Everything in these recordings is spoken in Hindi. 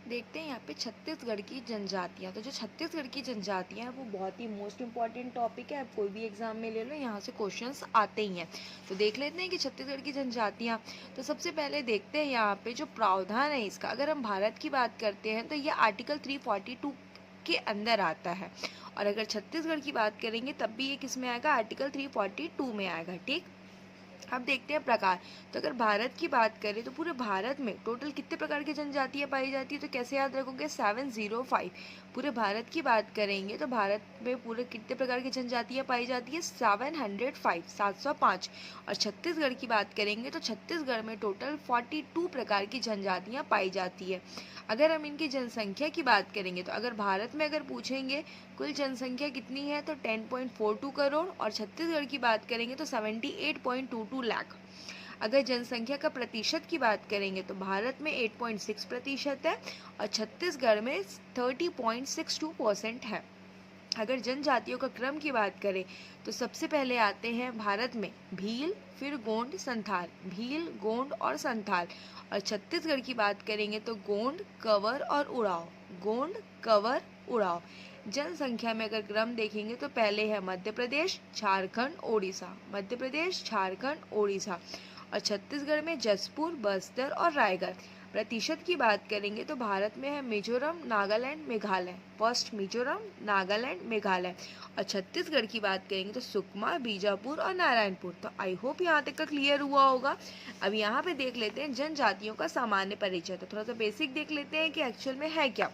देखते हैं यहाँ पे छत्तीसगढ़ की जनजातियाँ। तो जो छत्तीसगढ़ की जनजातियाँ हैं वो बहुत ही मोस्ट इम्पॉर्टेंट टॉपिक है। आप कोई भी एग्जाम में ले लो, यहाँ से क्वेश्चंस आते ही हैं। तो देख लेते हैं कि छत्तीसगढ़ की जनजातियाँ। तो सबसे पहले देखते हैं यहाँ पे जो प्रावधान है इसका। अगर हम भारत की बात करते हैं तो ये आर्टिकल 342 के अंदर आता है। और अगर छत्तीसगढ़ की बात करेंगे तब भी ये किस में आएगा, आर्टिकल 342 में आएगा। ठीक, अब देखते हैं प्रकार। तो अगर भारत की बात करें तो पूरे भारत में टोटल कितने प्रकार की जनजातियां पाई जाती है, तो कैसे याद रखोगे, 705। पूरे भारत की बात करेंगे तो भारत में पूरे कितने प्रकार की जनजातियां पाई जाती है, 705, 705। और छत्तीसगढ़ की बात करेंगे तो छत्तीसगढ़ में टोटल 42 प्रकार की जनजातियां पाई जाती है। अगर हम इनकी जनसंख्या की बात करेंगे तो अगर भारत में अगर पूछेंगे कुल जनसंख्या कितनी है तो 10.42 करोड़, और छत्तीसगढ़ की बात करेंगे तो 78.22 लाख। अगर जनसंख्या का प्रतिशत की बात करेंगे तो भारत में 8.6% है और छत्तीसगढ़ में 30.62% है। अगर जनजातियों का क्रम की बात करें तो सबसे पहले आते हैं भारत में भील, फिर गोंड, संथाल, भील, गोंड और संथाल। और छत्तीसगढ़ की बात करेंगे तो गोंड, कंवर और उड़ाव, गोंड, कंवर, उड़ाव। जनसंख्या में अगर क्रम देखेंगे तो पहले है मध्य प्रदेश, झारखंड, ओडिशा, मध्य प्रदेश, झारखंड, ओडिशा। और छत्तीसगढ़ में जसपुर, बस्तर और रायगढ़। प्रतिशत की बात करेंगे तो भारत में है मिजोरम, नागालैंड, मेघालय, फर्स्ट मिजोरम, नागालैंड, मेघालय। और छत्तीसगढ़ की बात करेंगे तो सुकमा, बीजापुर और नारायणपुर। तो आई होप यहाँ तक का क्लियर हुआ होगा। अब यहाँ पे देख लेते हैं जनजातियों का सामान्य परिचय। तो थोड़ा सा बेसिक देख लेते हैं कि एक्चुअल में है क्या।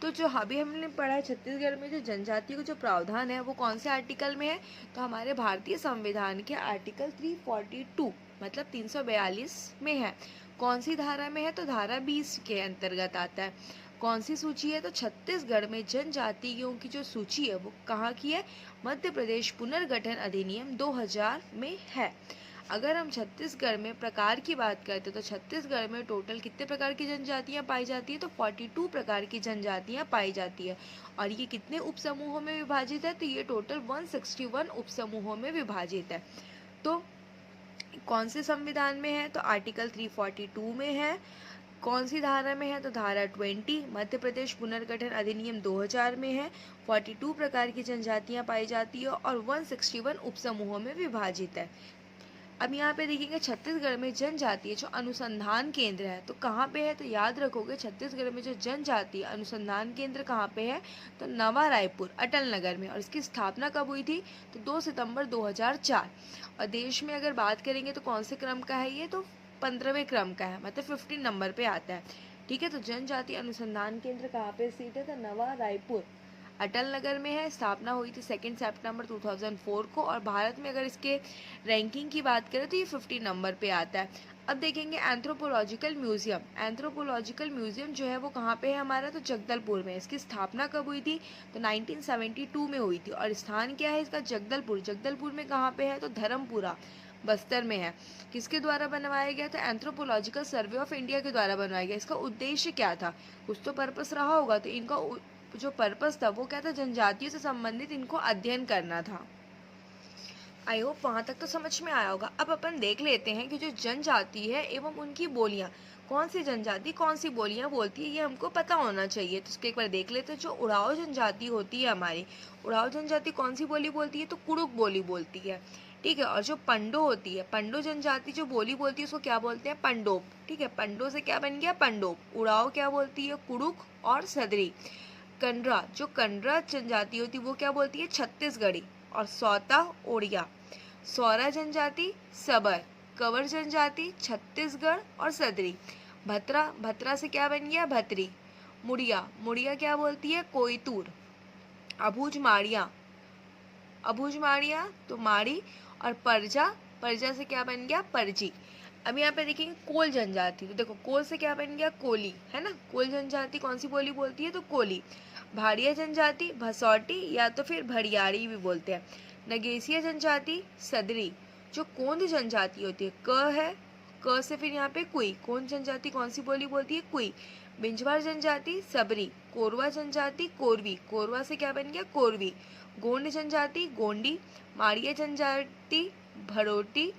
तो जो अभी हमने पढ़ा है छत्तीसगढ़ में जो जनजाति का जो प्रावधान है वो कौन से आर्टिकल में है, तो हमारे भारतीय संविधान के आर्टिकल 342 मतलब 342 में है। कौन सी धारा में है, तो धारा 20 के अंतर्गत आता है। कौन सी सूची है, तो छत्तीसगढ़ में जनजातियों की जो सूची है वो कहाँ की है, मध्य प्रदेश पुनर्गठन अधिनियम 2000 में है। अगर हम छत्तीसगढ़ में प्रकार की बात करते तो छत्तीसगढ़ में टोटल कितने प्रकार की जनजातियां पाई जाती है, तो 42 प्रकार की जनजातियां पाई जाती है। और ये कितने उपसमूहों में विभाजित है, तो ये टोटल 161 उपसमूहों में विभाजित है। तो कौन से संविधान में है, तो आर्टिकल 342 में है। कौन सी धारा में है, तो धारा 20 मध्य प्रदेश पुनर्गठन अधिनियम 2000 में है। 42 प्रकार की जनजातियां पाई जाती है और 161 उपसमूहों में विभाजित है। अब यहाँ पे देखेंगे छत्तीसगढ़ में जनजातीय जो अनुसंधान केंद्र है तो कहाँ पे है, तो याद रखोगे छत्तीसगढ़ में जो जनजातीय अनुसंधान केंद्र कहाँ पे है, तो नवा रायपुर, अटल नगर में। और इसकी स्थापना कब हुई थी, तो 2 सितंबर 2004। और देश में अगर बात करेंगे तो कौन से क्रम का है ये, तो 15वें क्रम का है, मतलब 15 नंबर पे आता है। ठीक है, तो जनजातीय अनुसंधान केंद्र कहाँ पे स्थित है, तो नवा रायपुर, अटल नगर में है। स्थापना हुई थी 2 सितंबर 2004 को। और भारत में अगर इसके रैंकिंग की बात करें तो ये 50 नंबर पे आता है। अब देखेंगे एंथ्रोपोलॉजिकल म्यूजियम। एंथ्रोपोलॉजिकल म्यूजियम जो है वो कहाँ पे है हमारा, तो जगदलपुर में। इसकी स्थापना कब हुई थी, तो 1972 में हुई थी। और स्थान क्या है इसका, जगदलपुर। जगदलपुर में कहाँ पे है, तो धर्मपुरा, बस्तर में है। किसके द्वारा बनवाया गया था, एंथ्रोपोलॉजिकल सर्वे ऑफ इंडिया के द्वारा बनवाया गया। इसका उद्देश्य क्या था, कुछ तो पर्पस रहा होगा। तो इनका जो पर्पस था वो क्या था, जनजातियों से संबंधित इनको अध्ययन करना था। आई होप वहाँ तक तो समझ में आया होगा। अब अपन देख लेते हैं कि जो जनजाति है एवं उनकी बोलियाँ, कौन सी जनजाति कौन सी बोलियाँ बोलती है, ये हमको पता होना चाहिए। तो इसको एक बार देख लेते हैं। जो उड़ाव जनजाति होती है हमारी, उड़ाव जनजाति कौन सी बोली बोलती है, तो कुड़ुक बोली बोलती है। ठीक है, और जो पंडो होती है, पंडो जनजाति जो बोली बोलती है उसको क्या बोलते हैं, पंडोप। ठीक है, पंडो से क्या बन गया, पंडोप। उड़ाव क्या बोलती है, कुड़ुक और सदरी। कंडरा, जो कंडरा जनजाति होती है वो क्या बोलती है, छत्तीसगढ़ी। और सौता, ओडिया। सौरा जनजाति सबर। कंवर जनजाति छत्तीसगढ़ और सदरी। भतरा, भतरा से क्या बन गया, भतरी। मुड़िया, मुड़िया क्या बोलती है, कोयतूर। अबूझ माड़िया, अबूझ माड़िया तो माड़ी। और परजा, परजा से क्या बन गया, परजी। अब यहाँ पे देखेंगे कोल जनजाति। तो देखो कोल से क्या बन गया, कोली, है ना। कोल जनजाति कौन सी बोली बोलती है, तो कोली। भाड़िया जनजाति भसौटी या तो फिर भड़ियाड़ी भी बोलते हैं। नगेसिया जनजाति सदरी। जो कोंद जनजाति होती है, क है, क से फिर यहाँ पे कुई। कोंद जनजाति कौन सी बोली बोलती है, कुई। बिंजवार जनजाति सबरी। कोरवा जनजाति कोरवी। कोरवा से क्या बन गया, कोरवी। गोंड जनजाति गोंडी। माड़िया जनजाति भड़ोटी।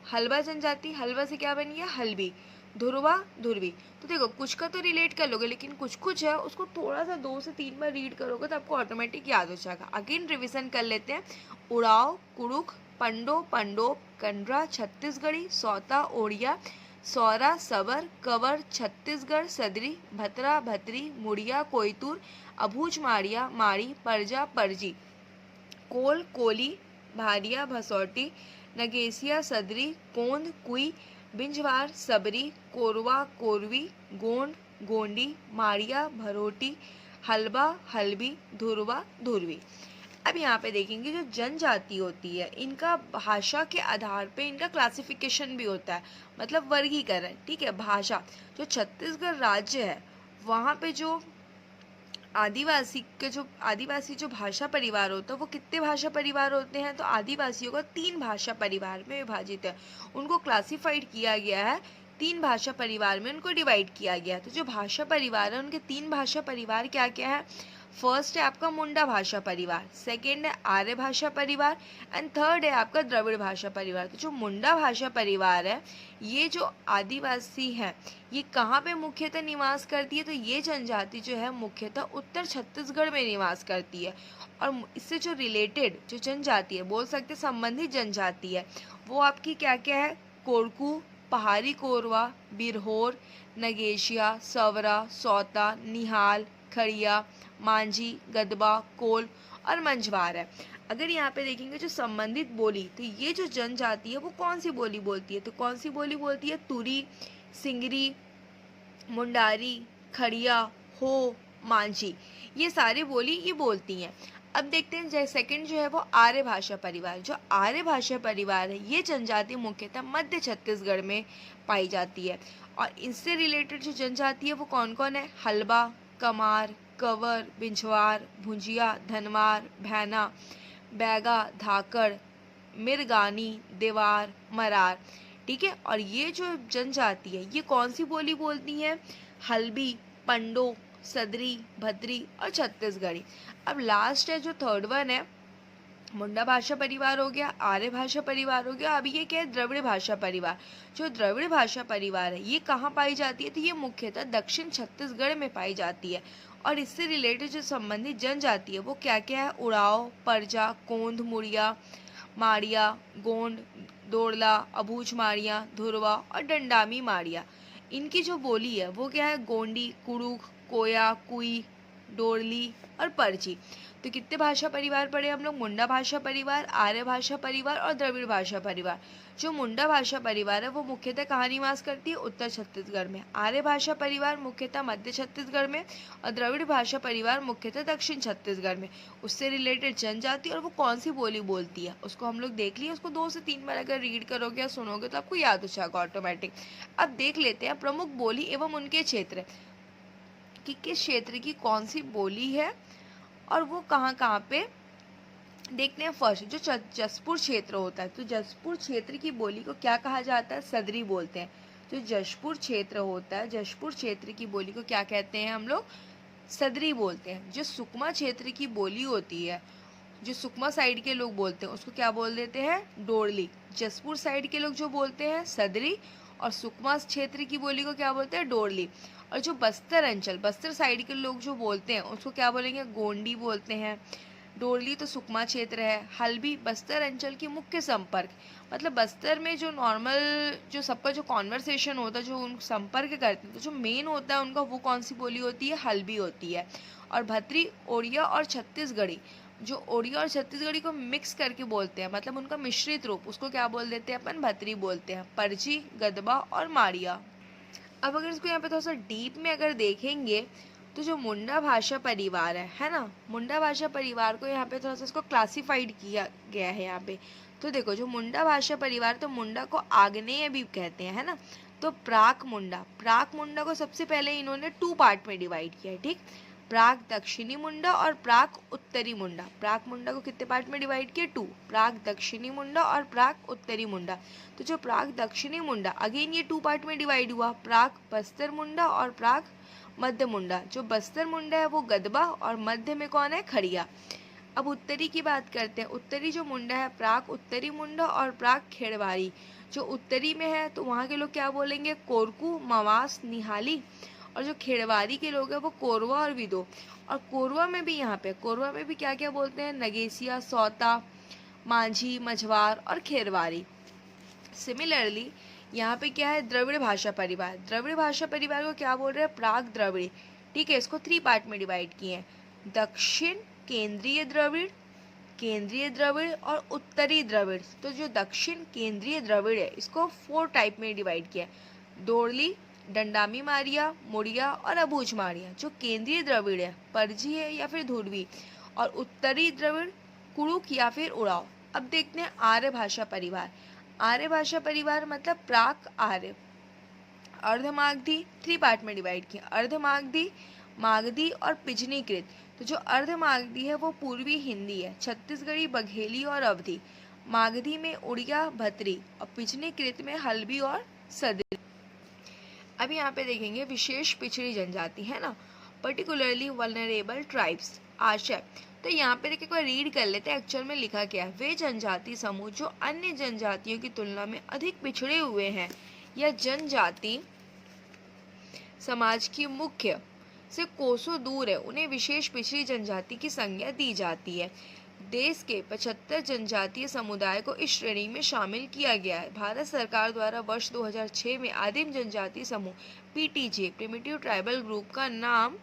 हलवा जनजाति, हलवा से क्या बन गया, हलवी। ध्रुवा ध्रुवी। तो देखो कुछ का तो रिलेट कर लोगे, लेकिन कुछ कुछ है उसको थोड़ा सा 2 से 3 बार रीड करोगे तो आपको ऑटोमेटिक याद हो जाएगा। अगेन रिविजन कर लेते हैं। उड़ाव कुड़ुक, पंडो पंडोप, कंडरा छत्तीसगढ़ी, सौता ओड़िया, सौरा सबर, कवर छत्तीसगढ़ सदरी, भतरा भतरी, मुड़िया कोयतुर, अभूज माड़िया माड़ी, परजा परजी, कोल कोली, भारिया भसौटी, नगेसिया सदरी, कोंद कुई, बिंजवार सबरी, कोरवा कोरवी, गोंड गोंडी, माड़िया भरोटी, हलबा हलबी, धुरवा धुरवी। अब यहाँ पे देखेंगे जो जनजाति होती है इनका भाषा के आधार पे इनका क्लासिफिकेशन भी होता है, मतलब वर्गीकरण। ठीक है, भाषा जो छत्तीसगढ़ राज्य है वहाँ पे जो आदिवासी जो भाषा परिवार होता है वो कितने भाषा परिवार होते हैं, तो आदिवासियों का 3 भाषा परिवार में विभाजित है। उनको क्लासिफाइड किया गया है, 3 भाषा परिवार में उनको डिवाइड किया गया है। तो जो भाषा परिवार है उनके 3 भाषा परिवार क्या क्या है। फर्स्ट है आपका मुंडा भाषा परिवार, सेकेंड है आर्य भाषा परिवार एंड थर्ड है आपका द्रविड़ भाषा परिवार। तो जो मुंडा भाषा परिवार है ये जो आदिवासी है ये कहाँ पे मुख्यतः निवास करती है, तो ये जनजाति जो है मुख्यतः उत्तर छत्तीसगढ़ में निवास करती है। और इससे जो रिलेटेड जो जनजाति है, बोल सकते संबंधित जनजाति है, वो आपकी क्या क्या है। कोरकू, पहाड़ी कोरवा, बिरहोर, नगेशिया, सवरा, सौता, निहाल, खड़िया, मांझी, गदबा, कोल और मंझवार है। अगर यहाँ पे देखेंगे जो संबंधित बोली, तो ये जो जनजाति है वो कौन सी बोली बोलती है, तो कौन सी बोली बोलती है। तुरी, सिंगरी, मुंडारी, खड़िया, हो, मांझी, ये सारी बोली ये बोलती हैं। अब देखते हैं जैसे सेकंड जो है वो आर्य भाषा परिवार। जो आर्य भाषा परिवार है ये जनजाति मुख्यतः मध्य छत्तीसगढ़ में पाई जाती है। और इससे रिलेटेड जो जनजाति है वो कौन कौन है। हलबा, कमार, कंवर, बिंझवार, भुंजिया, धनवार, भैना, बैगा, धाकड़, मिरगानी, देवार, मरार। ठीक है, और ये जो जनजाति है ये कौन सी बोली बोलती है। हल्बी, पंडो, सदरी, भद्री और छत्तीसगढ़ी। अब लास्ट है जो थर्ड वन है, मुंडा भाषा परिवार हो गया, आर्य भाषा परिवार हो गया। अब ये क्या है, द्रविड़ भाषा परिवार। जो द्रविड़ भाषा परिवार है ये कहाँ पाई जाती है, तो ये मुख्यतः दक्षिण छत्तीसगढ़ में पाई जाती है। और इससे रिलेटेड जो संबंधित जनजाति है वो क्या क्या है। उड़ाव, परजा, कोंद मुड़िया, माड़िया, गोंड, दोड़ला, अबूझ माड़िया, धुरवा और डंडामी माड़िया। इनकी जो बोली है वो क्या है। गोंडी, कुड़ुक, कोया, कुई, डोरली और परची। तो कितने भाषा परिवार पढ़े हम लोग। मुंडा भाषा परिवार, आर्य भाषा परिवार और द्रविड़ भाषा परिवार। जो मुंडा भाषा परिवार है वो मुख्यतः कहाँ निवास करती है, उत्तर छत्तीसगढ़ में। आर्य भाषा परिवार मुख्यतः मध्य छत्तीसगढ़ में और द्रविड़ भाषा परिवार मुख्यतः दक्षिण छत्तीसगढ़ में। उससे रिलेटेड जनजाति और वो कौन सी बोली बोलती है उसको हम लोग देख लिए। उसको 2 से 3 बार अगर रीड करोगे या सुनोगे तो आपको याद हो जाएगा ऑटोमेटिक। अब देख लेते हैं प्रमुख बोली एवं उनके क्षेत्र कि किस क्षेत्र की कौन सी बोली है और वो कहाँ कहाँ पे। देखते हैं फर्स्ट जो जसपुर क्षेत्र होता है, तो जसपुर क्षेत्र की बोली को क्या कहा जाता है, सदरी बोलते हैं। जो जसपुर क्षेत्र होता है, जसपुर क्षेत्र की बोली को क्या कहते हैं हम लोग, सदरी बोलते हैं। जो सुकमा क्षेत्र की बोली होती है, जो सुकमा साइड के लोग बोलते हैं उसको क्या बोल देते हैं, डोरली। जसपुर साइड के लोग जो बोलते हैं सदरी, और सुकमा क्षेत्र की बोली को क्या बोलते हैं, डोरली। और जो बस्तर अंचल, बस्तर साइड के लोग जो बोलते हैं उसको क्या बोलेंगे, गोंडी बोलते हैं। डोरली तो सुकमा क्षेत्र है। हल्बी बस्तर अंचल की मुख्य संपर्क, मतलब बस्तर में जो नॉर्मल जो सबका जो कॉन्वर्सेशन होता है, जो उन संपर्क करते हैं, तो जो मेन होता है उनका वो कौन सी बोली होती है, हल्बी होती है। और भत्री ओड़िया और छत्तीसगढ़ी, जो ओड़िया और छत्तीसगढ़ी को मिक्स करके बोलते हैं, मतलब उनका मिश्रित रूप, उसको क्या बोल देते हैं अपन, भत्री बोलते हैं। परची, गदबा और माड़िया। अब अगर इसको यहाँ पे थोड़ा सा डीप में अगर देखेंगे तो जो मुंडा भाषा परिवार है ना, मुंडा भाषा परिवार को यहाँ पे थोड़ा सा इसको क्लासिफाइड किया गया है यहाँ पे। तो देखो जो मुंडा भाषा परिवार, तो मुंडा को आग्नेय भी कहते हैं, है ना। तो प्राक मुंडा को सबसे पहले इन्होंने 2 पार्ट में डिवाइड किया है, ठीक। प्राक दक्षिणी मुंडा और प्राक उत्तरी मुंडा। प्राक मुंडा को कितने पार्ट में डिवाइड किया, 2। प्राक दक्षिणी मुंडा और प्राक उत्तरी मुंडा। तो जो प्राक दक्षिणी मुंडा, अगेन ये 2 पार्ट में डिवाइड हुआ, प्राक बस्तर मुंडा और प्राक मध्य मुंडा। जो बस्तर मुंडा है वो गदबा और मध्य में कौन है, खड़िया। अब उत्तरी की बात करते हैं। उत्तरी जो मुंडा है, प्राक उत्तरी मुंडा और प्राक खेड़वारी। जो उत्तरी में है तो वहाँ के लोग क्या बोलेंगे, कोरकू, मवास, निहाली। और जो खेड़वारी के लोग हैं वो कोरवा और विदो। और कोरवा में भी यहाँ पे, कोरवा में भी क्या क्या बोलते हैं, नगेसिया, सौता, माझी, मझवार और खेरवारी। सिमिलरली यहाँ पे क्या है, द्रविड़ भाषा परिवार। द्रविड़ भाषा परिवार को क्या बोल रहे हैं, प्राग द्रविड़। ठीक है, इसको 3 पार्ट में डिवाइड किए हैं, दक्षिण केंद्रीय द्रविड़, केंद्रीय द्रविड़ और उत्तरी द्रविड़। तो जो दक्षिण केंद्रीय द्रविड़ है इसको 4 टाइप में डिवाइड किया है, दोरली, डंडामी मारिया, मुड़िया और अबूझ मारिया। जो केंद्रीय द्रविड़ है परजी है या फिर ध्रुवी, और उत्तरी द्रविड़ कुड़ुक या फिर उड़ाव। अब देखते हैं आर्य भाषा परिवार। आर्य भाषा परिवार मतलब प्राक आर्य। अर्धमागधी 3 पार्ट में डिवाइड किया, अर्धमागधी, मागधी और पिजनीकृत। तो जो अर्धमागधी है वो पूर्वी हिंदी है, छत्तीसगढ़ी, बघेली और अवधी। मागधी में उड़िया, भतरी और पिजनीकृत में हल्बी और सदरी। अब यहाँ पे देखेंगे विशेष पिछड़ी जनजाति है ना, पर्टिकुलरली वल्नरेबल ट्राइब्स, आशय। तो यहाँ पे देखिए एक बार रीड कर लेते हैं एक्चुअल में लिखा क्या है। वे जनजाति समूह जो अन्य जनजातियों की तुलना में अधिक पिछड़े हुए हैं या जनजाति समाज की मुख्य से कोसों दूर है, उन्हें विशेष पिछड़ी जनजाति की संज्ञा दी जाती है। देश के 75 जनजातीय समुदाय को इस श्रेणी में शामिल किया गया है। भारत सरकार द्वारा वर्ष 2006 में आदिम जनजाति समूह पीटीजे, प्रिमिटिव ट्राइबल ग्रुप का नाम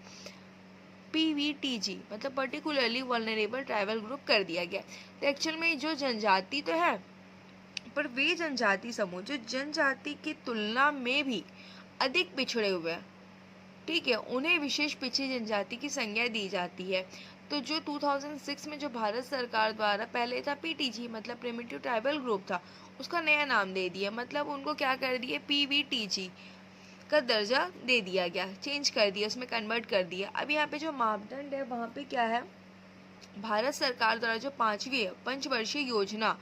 पीवीटीजी मतलब पर्टिकुलरली वल्नरेबल ट्राइबल ग्रुप कर दिया गया। तो एक्चुअल में जो जनजाति तो है, पर वे जनजाति समूह जो जनजाति की तुलना में भी अधिक पिछड़े हुए हैं, ठीक है, उन्हें विशेष पिछड़ी जनजाति की संज्ञा दी जाती है। तो जो 2006 में जो भारत सरकार द्वारा, पहले था पीटीजी मतलब प्रिमिटिव ट्राइबल ग्रुप था, उसका नया नाम दे दिया, मतलब उनको क्या कर दिया, पीवीटीजी का दर्जा दे दिया गया, चेंज कर दिया, उसमें कन्वर्ट कर दिया। अब यहाँ पे जो मापदंड है वहाँ पे क्या है, भारत सरकार द्वारा जो 5वीं पंचवर्षीय योजना,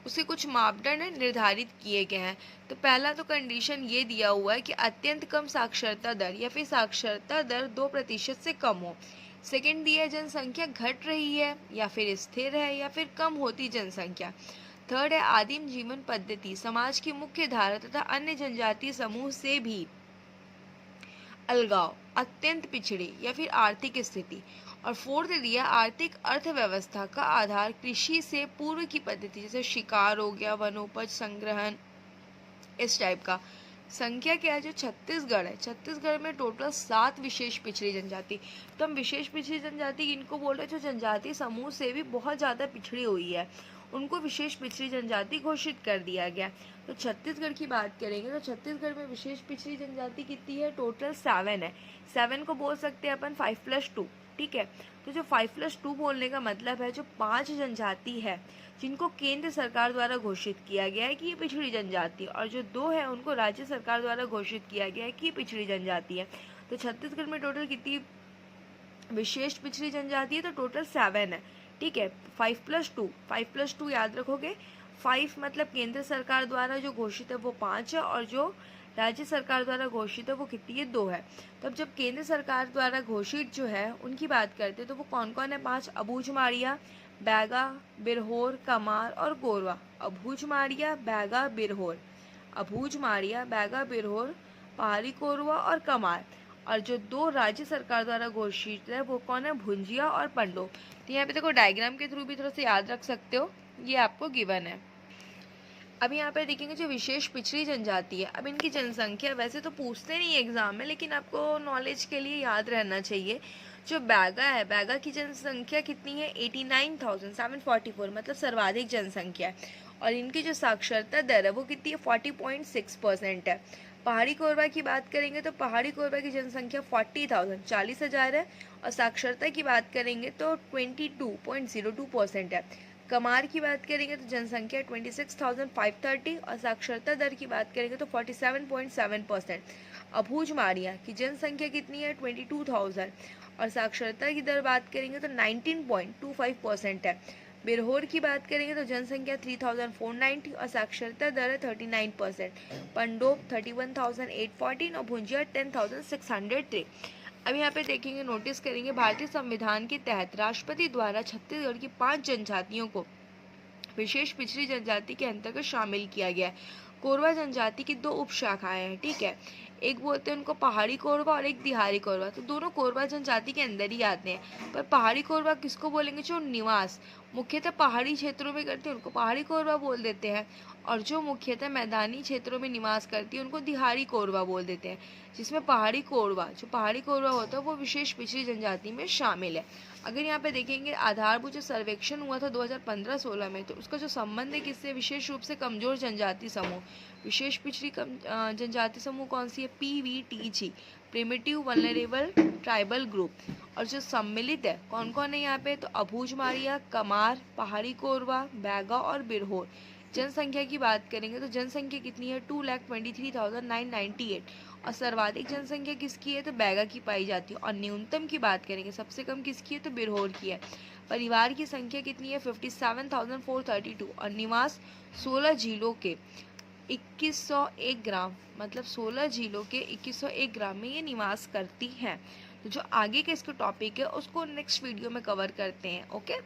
उसके कुछ मापदंड निर्धारित किए गए हैं। तो पहला तो कंडीशन ये दिया हुआ है कि अत्यंत कम साक्षरता दर या फिर साक्षरता दर 2% से कम हो। सेकंड दिया है जनसंख्या घट रही है या फिर स्थिर है या फिर कम होती जनसंख्या। थर्ड है आदिम जीवन पद्धति समाज की मुख्य धारा तथा अन्य जनजातीय समूह से भी अलगाव, अत्यंत पिछड़े या फिर आर्थिक स्थिति। और फोर्थ दिया आर्थिक अर्थव्यवस्था का आधार कृषि से पूर्व की पद्धति, जैसे शिकार हो गया, वनोपज संग्रहण, इस टाइप का। संख्या क्या है, जो छत्तीसगढ़ है, छत्तीसगढ़ में टोटल 7 विशेष पिछड़ी जनजाति। तो हम विशेष पिछड़ी जनजाति इनको बोल रहे हैं जो जनजाति समूह से भी बहुत ज़्यादा पिछड़ी हुई है, उनको विशेष पिछड़ी जनजाति घोषित कर दिया गया। तो छत्तीसगढ़ की बात करेंगे तो छत्तीसगढ़ में विशेष पिछड़ी जनजाति कितनी है, टोटल 7 है। 7 को बोल सकते हैं अपन 5+2, ठीक है। तो जो 5+2 बोलने का मतलब है जो 5 जनजाति है जिनको केंद्र सरकार द्वारा घोषित किया गया है कि ये पिछड़ी जनजाति, और जो 2 है उनको राज्य सरकार द्वारा घोषित किया गया है कि पिछड़ी जनजाति है। तो छत्तीसगढ़ में टोटल कितनी विशेष पिछड़ी जनजाति है, तो टोटल 7 है, ठीक है। 5+2 याद रखोगे, 5 मतलब केंद्र सरकार द्वारा जो घोषित है वो 5 है, और जो राज्य सरकार द्वारा घोषित है वो कितनी है, 2 है। तब जब केंद्र सरकार द्वारा घोषित जो है उनकी बात करते हैं तो वो कौन कौन है, 5, अबूझ मारिया, बैगा, बिरहोर, कमार और गोरवा। अबूझ मारिया, बैगा, बिरहोर, अबूझ मारिया, बैगा, बिरहोर, पहाड़ी कोरवा और कमार। और जो 2 राज्य सरकार द्वारा घोषित है वो कौन है, भुंजिया और पंडो। तो यहाँ पे देखो डायग्राम के थ्रू भी थोड़ा सा याद रख सकते हो, ये आपको गिवन है। अब यहाँ पे देखेंगे जो विशेष पिछड़ी जनजाति है, अब इनकी जनसंख्या वैसे तो पूछते नहीं एग्जाम में, लेकिन आपको नॉलेज के लिए याद रहना चाहिए। जो बैगा है, बैगा की जनसंख्या कितनी है, 89,744 मतलब सर्वाधिक जनसंख्या है। और इनकी जो साक्षरता दर है वो कितनी है, 40.6% है। पहाड़ी कोरबा की बात करेंगे तो पहाड़ी कोरबा की जनसंख्या 40,000 है, और साक्षरता की बात करेंगे तो 22.02% है। कमार की बात करेंगे तो जनसंख्या 26,530 और साक्षरता दर की बात करेंगे तो 47.7%। अबूझ मारिया की जनसंख्या कितनी है, 22,000 और साक्षरता की दर बात करेंगे तो 19.25% है। बिरहोर की बात करेंगे तो जनसंख्या 3,490 और साक्षरता दर है 39%। पंडोप 31,814 और भुंजिया 10,603। अब यहाँ पे देखेंगे, नोटिस करेंगे, भारतीय संविधान के तहत राष्ट्रपति द्वारा छत्तीसगढ़ की 5 जनजातियों को विशेष पिछड़ी जनजाति के अंतर्गत शामिल किया गया है। कोरवा जनजाति की दो उपशाखाएं हैं, ठीक है। एक बोलते हैं उनको पहाड़ी कोरवा और एक दिहाड़ी कोरवा, तो दोनों कोरवा जनजाति के अंदर ही आते हैं। पर पहाड़ी कोरवा किसको बोलेंगे? जो निवास मुख्यतः पहाड़ी क्षेत्रों में करते हैं उनको पहाड़ी कोरवा बोल देते हैं, और जो मुख्यतः मैदानी क्षेत्रों में निवास करती है उनको दिहाड़ी कोरवा बोल देते हैं। जिसमें पहाड़ी कोरवा होता है वो विशेष पिछड़ी जनजाति में शामिल है। अगर यहाँ पे देखेंगे आधारभूत जो सर्वेक्षण हुआ था 2015-16 में, तो उसका जो संबंध है किससे? विशेष रूप से कमजोर जनजाति समूह। विशेष पिछड़ी जनजाति समूह कौन सी है? PVTG, primitive vulnerable tribal group. और जो सम्मिलित है कौन कौन है यहाँ पे? तो अबूझ मारिया, कमार, पहाड़ी कोरवा, बैगा और बिरहोर। जनसंख्या की बात करेंगे तो जनसंख्या कितनी है? 2,23,998। और सर्वाधिक जनसंख्या किसकी है? तो बैगा की पाई जाती है। और न्यूनतम की बात करेंगे सबसे कम किसकी है? तो बिरहोर की है। परिवार की संख्या कितनी है? 57,432। और निवास 16 झीलों के 2101 ग्राम, मतलब 16 झीलों के 2101 ग्राम में ये निवास करती हैं। तो जो आगे के इसके टॉपिक है उसको नेक्स्ट वीडियो में कवर करते हैं। ओके।